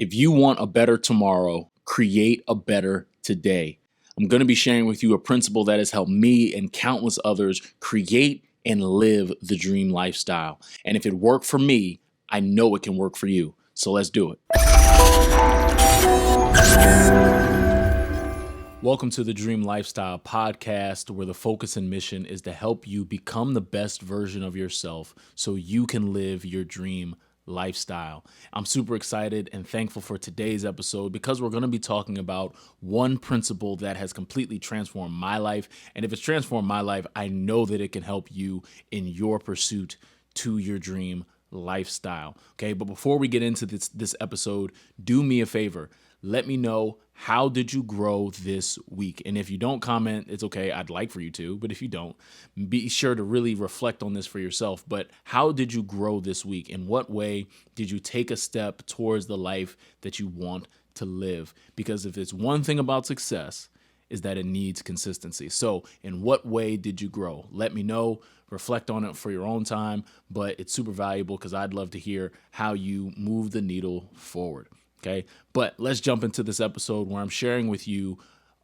If you want a better tomorrow, create a better today. I'm going to be sharing with you a principle that has helped me and countless others create and live the dream lifestyle. And if it worked for me, I know it can work for you. So let's do it. Welcome to the Dream Lifestyle podcast, where the focus and mission is to help you become the best version of yourself so you can live your dream lifestyle. I'm super excited and thankful for today's episode because we're going to be talking about one principle that has completely transformed my life. And if it's transformed my life, I know that it can help you in your pursuit to your dream lifestyle. Okay, but before we get into this episode, do me a favor. Let me know, how did you grow this week? And if you don't comment, it's okay. I'd like for you to, but if you don't, be sure to really reflect on this for yourself. But how did you grow this week? In what way did you take a step towards the life that you want to live? Because if it's one thing about success, is that it needs consistency. So in what way did you grow? Let me know. Reflect on it for your own time, but it's super valuable because I'd love to hear how you move the needle forward. Okay, but let's jump into this episode where I'm sharing with you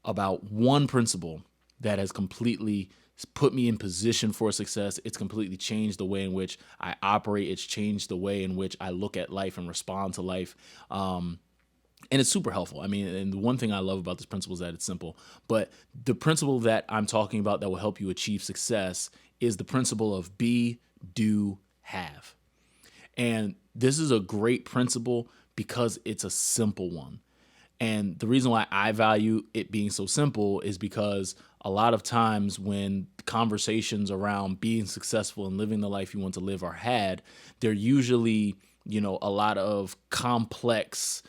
about one principle that has completely put me in position for success. It's completely changed the way in which I operate. It's changed the way in which I look at life and respond to life. And it's super helpful. I mean, and the one thing I love about this principle is that it's simple. But the principle that I'm talking about that will help you achieve success is the principle of be, do, have. And this is a great principle because it's a simple one. And the reason why I value it being so simple is because a lot of times when conversations around being successful and living the life you want to live are had, they're usually, a lot of complex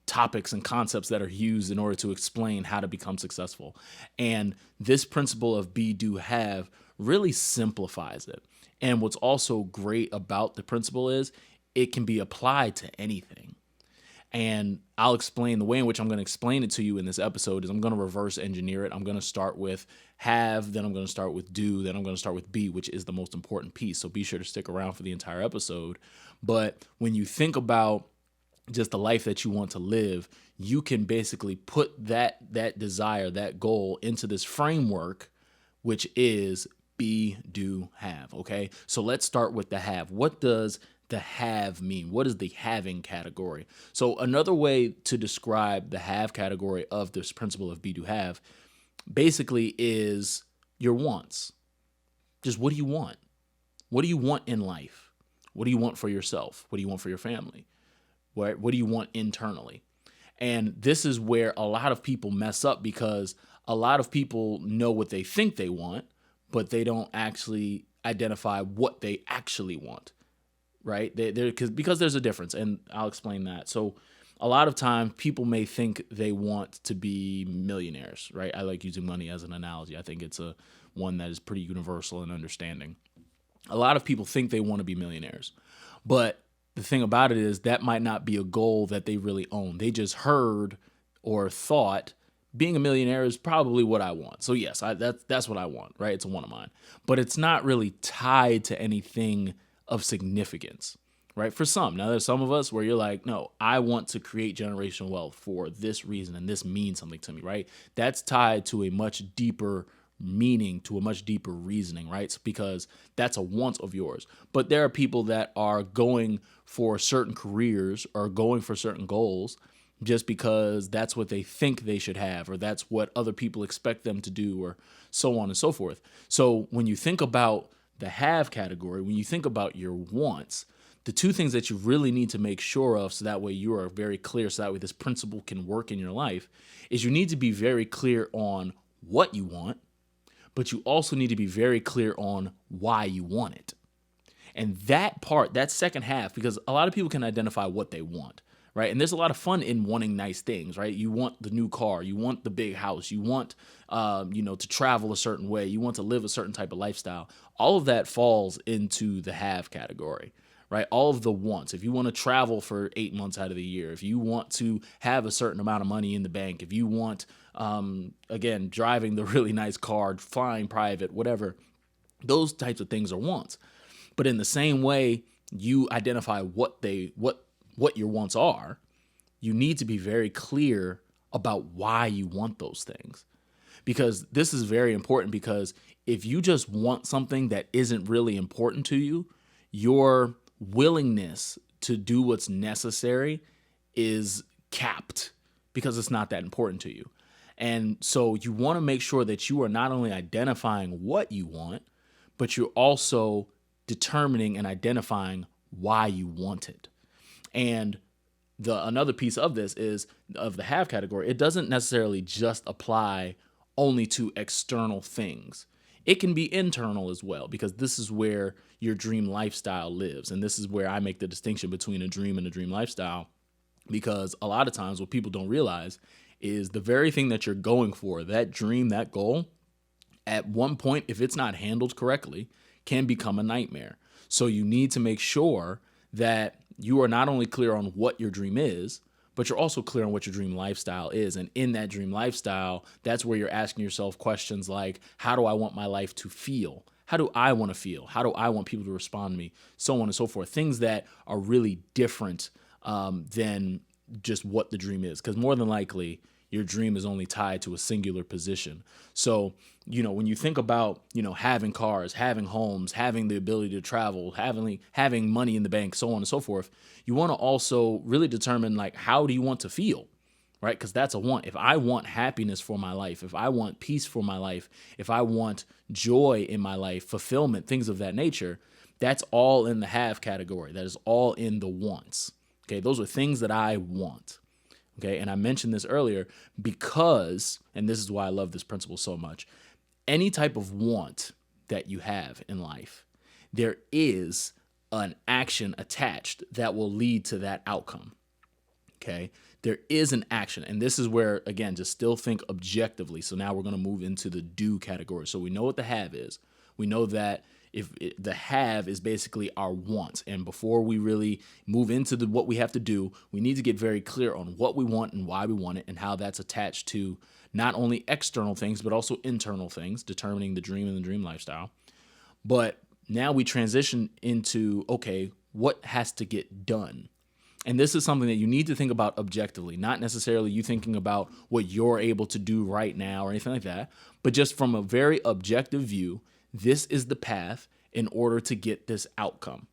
topics and concepts that are used in order to explain how to become successful. And this principle of be, do, have really simplifies it. And what's also great about the principle is it can be applied to anything. And I'll explain the way in which I'm going to explain it to you in this episode is I'm going to reverse engineer it. I'm going to start with have, then I'm going to start with do, then I'm going to start with be, which is the most important piece. So be sure to stick around for the entire episode. But when you think about just the life that you want to live, you can basically put that desire, that goal into this framework, which is be, do, have. Okay. So let's start with the have. What does the have mean? What is the having category? So another way to describe the have category of this principle of be, do, have basically is your wants. Just what do you want? What do you want in life? What do you want for yourself? What do you want for your family? What do you want internally? And this is where a lot of people mess up because a lot of people know what they think they want, but they don't actually identify what they actually want, right? Because there's a difference, and I'll explain that. So a lot of time people may think they want to be millionaires, right? I like using money as an analogy. I think it's one that is pretty universal in understanding. A lot of people think they want to be millionaires, but the thing about it is that might not be a goal that they really own. They just heard or thought being a millionaire is probably what I want. So yes, that's what I want, right? It's one of mine, but it's not really tied to anything of significance, right? For some. Now there's some of us where you're like, no, I want to create generational wealth for this reason, and this means something to me, right? That's tied to a much deeper meaning, to a much deeper reasoning, right? It's because that's a want of yours. But there are people that are going for certain careers or going for certain goals just because that's what they think they should have, or that's what other people expect them to do, or so on and so forth. So when you think about the have category, when you think about your wants, the two things that you really need to make sure of so that way you are very clear, so that way this principle can work in your life, is you need to be very clear on what you want, but you also need to be very clear on why you want it. And that part, that second half, because a lot of people can identify what they want, right? And there's a lot of fun in wanting nice things, right? You want the new car, you want the big house, you want, to travel a certain way, you want to live a certain type of lifestyle. All of that falls into the have category, right? All of the wants. If you want to travel for 8 months out of the year, if you want to have a certain amount of money in the bank, if you want, driving the really nice car, flying private, whatever, those types of things are wants. But in the same way, you identify what what your wants are, you need to be very clear about why you want those things. Because this is very important, because if you just want something that isn't really important to you, your willingness to do what's necessary is capped because it's not that important to you. And so you want to make sure that you are not only identifying what you want, but you're also determining and identifying why you want it. And another piece of this is, of the have category, it doesn't necessarily just apply only to external things. It can be internal as well, because this is where your dream lifestyle lives. And this is where I make the distinction between a dream and a dream lifestyle, because a lot of times what people don't realize is the very thing that you're going for, that dream, that goal, at one point, if it's not handled correctly, can become a nightmare. So you need to make sure that you are not only clear on what your dream is, but you're also clear on what your dream lifestyle is. And in that dream lifestyle, that's where you're asking yourself questions like, how do I want my life to feel? How do I want to feel? How do I want people to respond to me? So on and so forth. Things that are really different than just what the dream is. Because more than likely, your dream is only tied to a singular position. So, when you think about, having cars, having homes, having the ability to travel, having money in the bank, so on and so forth, you want to also really determine, like, how do you want to feel, right? Because that's a want. If I want happiness for my life, if I want peace for my life, if I want joy in my life, fulfillment, things of that nature, that's all in the have category. That is all in the wants. Okay, those are things that I want. Okay, and I mentioned this earlier because, and this is why I love this principle so much, any type of want that you have in life, there is an action attached that will lead to that outcome. Okay, there is an action. And this is where, again, just still think objectively. So now we're going to move into the do category. So we know what the have is. We know that the have is basically our wants. And before we really move into what we have to do, we need to get very clear on what we want and why we want it, and how that's attached to not only external things, but also internal things, determining the dream and the dream lifestyle. But now we transition into, okay, what has to get done? And this is something that you need to think about objectively, not necessarily you thinking about what you're able to do right now or anything like that, but just from a very objective view. This is the path in order to get this outcome,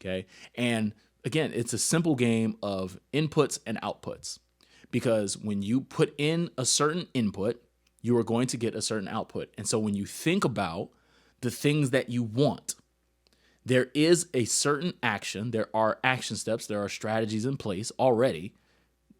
okay? And again, it's a simple game of inputs and outputs, because when you put in a certain input, you are going to get a certain output. And so when you think about the things that you want, there is a certain action, there are action steps, there are strategies in place already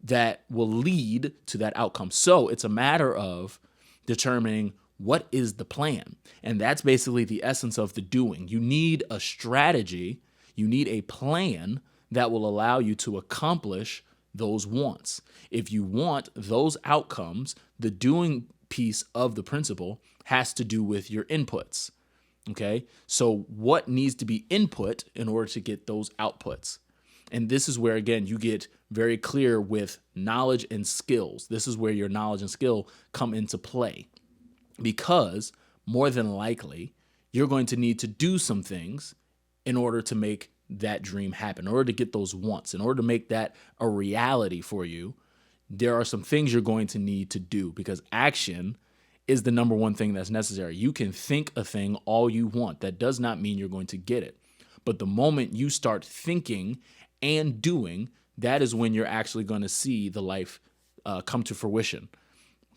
that will lead to that outcome. So it's a matter of determining what is the plan? And that's basically the essence of the doing. You need a strategy, you need a plan that will allow you to accomplish those wants. If you want those outcomes, the doing piece of the principle has to do with your inputs. Okay? So what needs to be input in order to get those outputs? And this is where, again, you get very clear with knowledge and skills. This is where your knowledge and skill come into play. Because more than likely, you're going to need to do some things in order to make that dream happen, in order to get those wants, in order to make that a reality for you. There are some things you're going to need to do, because action is the number one thing that's necessary. You can think a thing all you want. That does not mean you're going to get it. But the moment you start thinking and doing, that is when you're actually going to see the life come to fruition.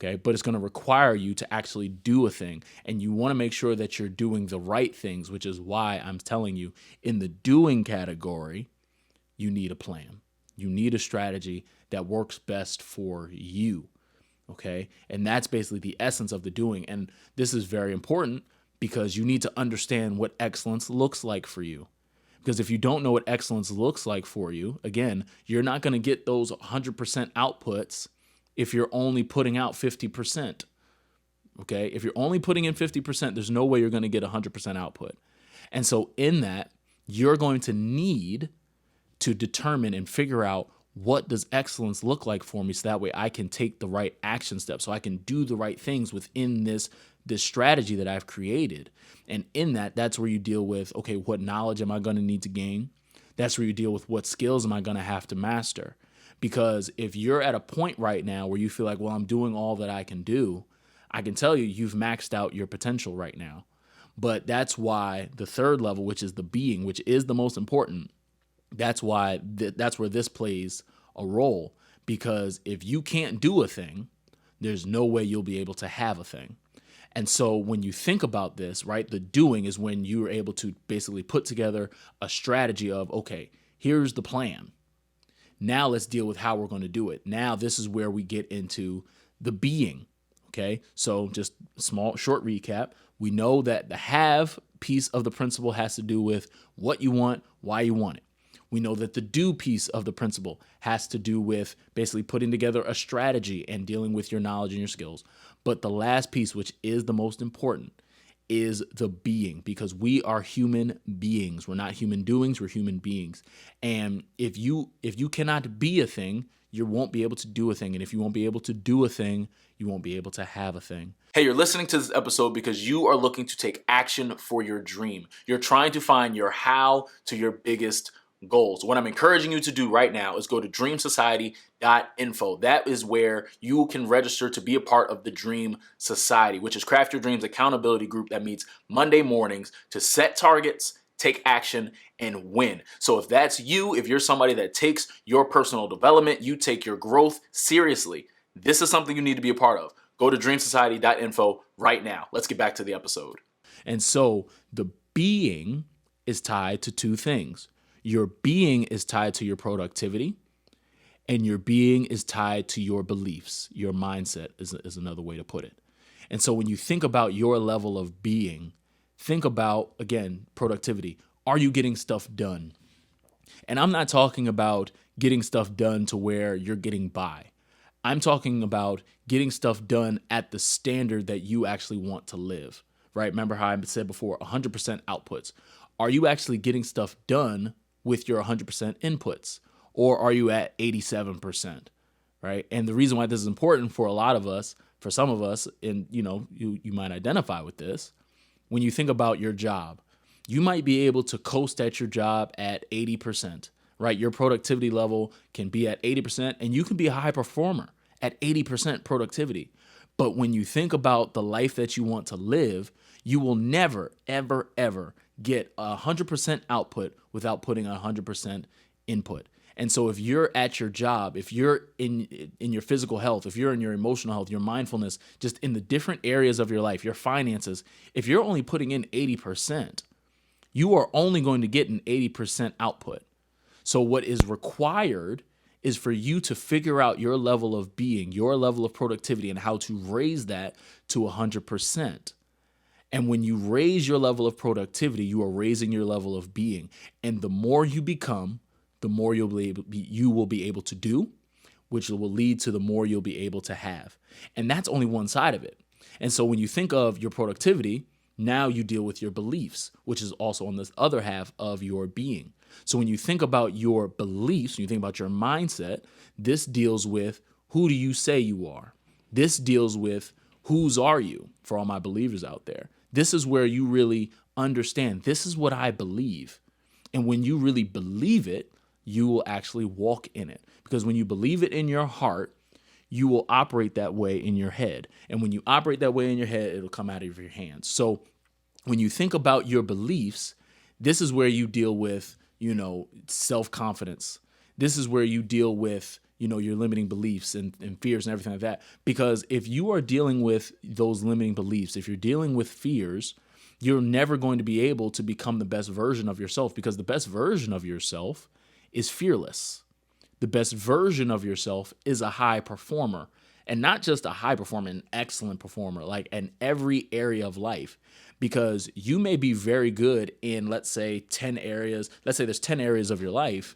Okay, but it's going to require you to actually do a thing, and you want to make sure that you're doing the right things, which is why I'm telling you, in the doing category, you need a plan. You need a strategy that works best for you. Okay, and that's basically the essence of the doing. And this is very important because you need to understand what excellence looks like for you. Because if you don't know what excellence looks like for you, again, you're not going to get those 100% outputs if you're only putting out 50%, okay? If you're only putting in 50%, there's no way you're going to get 100% output. And so in that, you're going to need to determine and figure out, what does excellence look like for me, so that way I can take the right action steps, so I can do the right things within this strategy that I've created. And in that, that's where you deal with, okay, what knowledge am I going to need to gain? That's where you deal with what skills am I going to have to master? Because if you're at a point right now where you feel like, well, I'm doing all that I can do, I can tell you, you've maxed out your potential right now. But that's why the third level, which is the being, which is the most important, that's why that's where this plays a role. Because if you can't do a thing, there's no way you'll be able to have a thing. And so when you think about this, right, the doing is when you're able to basically put together a strategy of, okay, here's the plan. Now let's deal with how we're going to do it. Now this is where we get into the being. Okay, so just a short recap. We know that the have piece of the principle has to do with what you want, why you want it. We know that the do piece of the principle has to do with basically putting together a strategy and dealing with your knowledge and your skills. But the last piece, which is the most important, is the being, because we are human beings. We're not human doings, we're human beings. And if you cannot be a thing, you won't be able to do a thing. And if you won't be able to do a thing, you won't be able to have a thing. Hey, you're listening to this episode because you are looking to take action for your dream. You're trying to find your how to your biggest goals. What I'm encouraging you to do right now is go to dreamsociety.info. That is where you can register to be a part of the Dream Society, which is Craft Your Dreams accountability group that meets Monday mornings to set targets, take action, and win. So if that's you, if you're somebody that takes your personal development, you take your growth seriously, this is something you need to be a part of. Go to dreamsociety.info right now. Let's get back to the episode. And so the being is tied to two things. Your being is tied to your productivity, and your being is tied to your beliefs. Your mindset is another way to put it. And so when you think about your level of being, think about, again, productivity. Are you getting stuff done? And I'm not talking about getting stuff done to where you're getting by. I'm talking about getting stuff done at the standard that you actually want to live, right? Remember how I said before, 100% outputs. Are you actually getting stuff done with your 100% inputs, or are you at 87%, right? And the reason why this is important for a lot of us, for some of us, and you might identify with this, when you think about your job, you might be able to coast at your job at 80%, right? Your productivity level can be at 80%, and you can be a high performer at 80% productivity. But when you think about the life that you want to live, you will never, ever, ever get 100% output without putting 100% input. And so if you're at your job, if you're in your physical health, if you're in your emotional health, your mindfulness, just in the different areas of your life, your finances, if you're only putting in 80%, you are only going to get an 80% output. So what is required is for you to figure out your level of being, your level of productivity, and how to raise that to 100%. And when you raise your level of productivity, you are raising your level of being. And the more you become, the more you will be able to do, which will lead to the more you'll be able to have. And that's only one side of it. And so when you think of your productivity, now you deal with your beliefs, which is also on this other half of your being. So when you think about your beliefs, when you think about your mindset, this deals with who do you say you are? This deals with whose are you, for all my believers out there. This is where you really understand, this is what I believe. And when you really believe it, you will actually walk in it. Because when you believe it in your heart, you will operate that way in your head. And when you operate that way in your head, it'll come out of your hands. So when you think about your beliefs, this is where you deal with, self-confidence. This is where you deal with, your limiting beliefs and fears and everything like that. Because if you are dealing with those limiting beliefs, if you're dealing with fears, you're never going to be able to become the best version of yourself, because the best version of yourself is fearless. The best version of yourself is a high performer, and not just a high performer, an excellent performer, like in every area of life, because you may be very good in, let's say 10 areas. Let's say there's 10 areas of your life.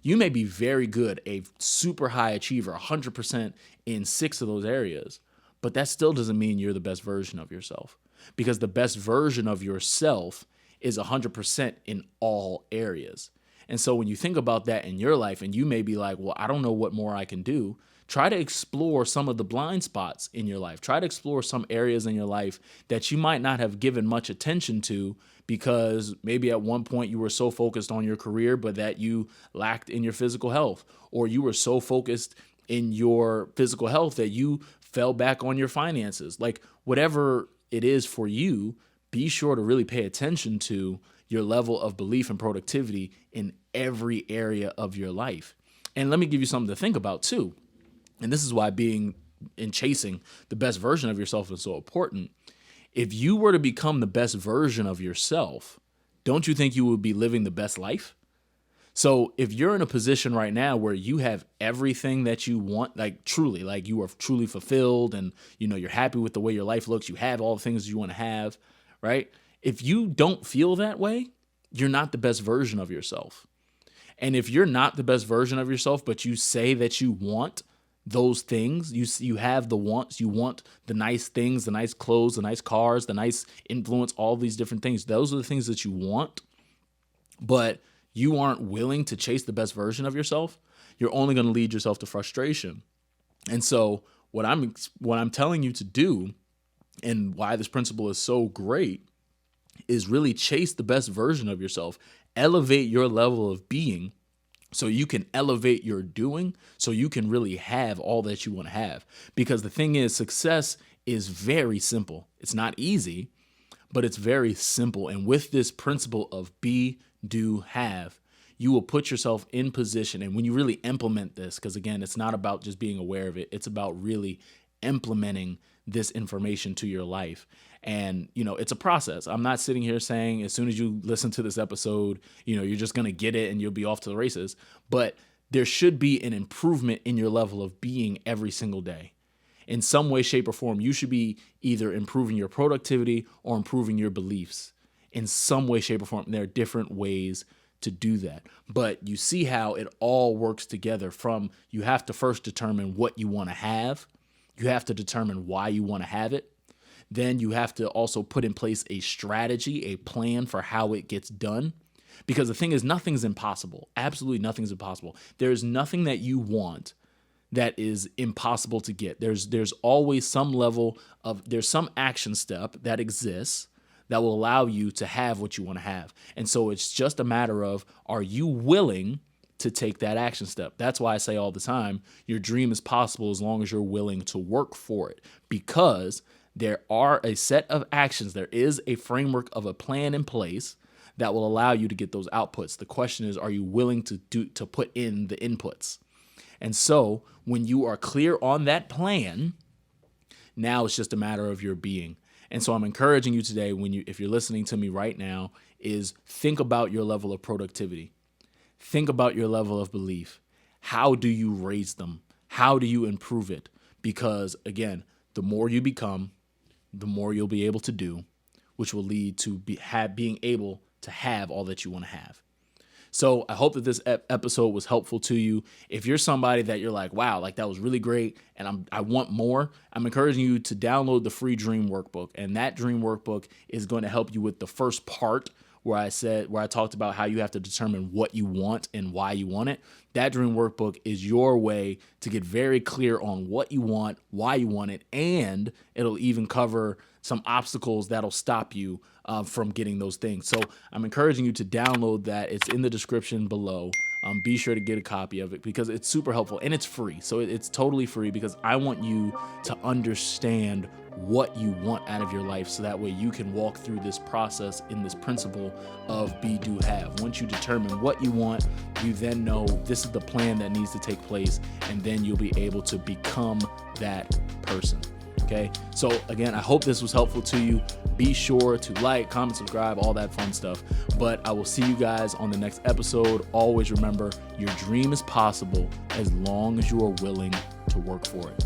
You may be very good, a super high achiever, 100% in 6 of those areas, but that still doesn't mean you're the best version of yourself, because the best version of yourself is 100% in all areas. And so when you think about that in your life and you may be like, well, I don't know what more I can do. Try to explore some of the blind spots in your life. Try to explore some areas in your life that you might not have given much attention to because maybe at one point you were so focused on your career, but that you lacked in your physical health, or you were so focused in your physical health that you fell back on your finances. Like whatever it is for you, be sure to really pay attention to your level of belief and productivity in every area of your life. And let me give you something to think about too. And this is why being and chasing the best version of yourself is so important. If you were to become the best version of yourself, don't you think you would be living the best life? So if you're in a position right now where you have everything that you want, like truly, like you are truly fulfilled and you're happy with the way your life looks, you have all the things you want to have, right? If you don't feel that way, you're not the best version of yourself. And if you're not the best version of yourself, but you say that you want those things, you have the wants, you want the nice things, the nice clothes, the nice cars, the nice influence, all these different things. Those are the things that you want, but you aren't willing to chase the best version of yourself. You're only going to lead yourself to frustration. And so what I'm telling you to do, and why this principle is so great, is really chase the best version of yourself. Elevate your level of being so you can elevate your doing, so you can really have all that you want to have. Because the thing is, success is very simple. It's not easy, but it's very simple. And with this principle of be, do, have, you will put yourself in position. And when you really implement this, because again, it's not about just being aware of it, it's about really implementing this information to your life. And, it's a process. I'm not sitting here saying as soon as you listen to this episode, you're just going to get it and you'll be off to the races. But there should be an improvement in your level of being every single day. In some way, shape, or form, you should be either improving your productivity or improving your beliefs. In some way, shape, or form, there are different ways to do that. But you see how it all works together. From you have to first determine what you want to have. You have to determine why you want to have it. Then you have to also put in place a strategy, a plan for how it gets done. Because the thing is, nothing's impossible. Absolutely nothing's impossible. There's nothing that you want that is impossible to get. There's always there's some action step that exists that will allow you to have what you want to have. And so it's just a matter of, are you willing to take that action step? That's why I say all the time, your dream is possible as long as you're willing to work for it. Because there are a set of actions. There is a framework of a plan in place that will allow you to get those outputs. The question is, are you willing to put in the inputs? And so when you are clear on that plan, now it's just a matter of your being. And so I'm encouraging you today, if you're listening to me right now, is think about your level of productivity. Think about your level of belief. How do you raise them? How do you improve it? Because again, the more you become, the more you'll be able to do, which will lead to being able to have all that you want to have. So I hope that this episode was helpful to you. If you're somebody that you're like, wow, like that was really great, and I want more, I'm encouraging you to download the free Dream Workbook. And that Dream Workbook is going to help you with the first part where I talked about how you have to determine what you want and why you want it. That Dream Workbook is your way to get very clear on what you want, why you want it, and it'll even cover some obstacles that'll stop you from getting those things. So I'm encouraging you to download that. It's in the description below. Be sure to get a copy of it because it's super helpful and it's free. So it's totally free because I want you to understand what you want out of your life so that way you can walk through this process in this principle of be, do, have. Once you determine what you want, you then know this is the plan that needs to take place, and then you'll be able to become that person. Okay, so again, I hope this was helpful to you. Be sure to like, comment, subscribe, all that fun stuff. But I will see you guys on the next episode. Always remember, your dream is possible as long as you are willing to work for it.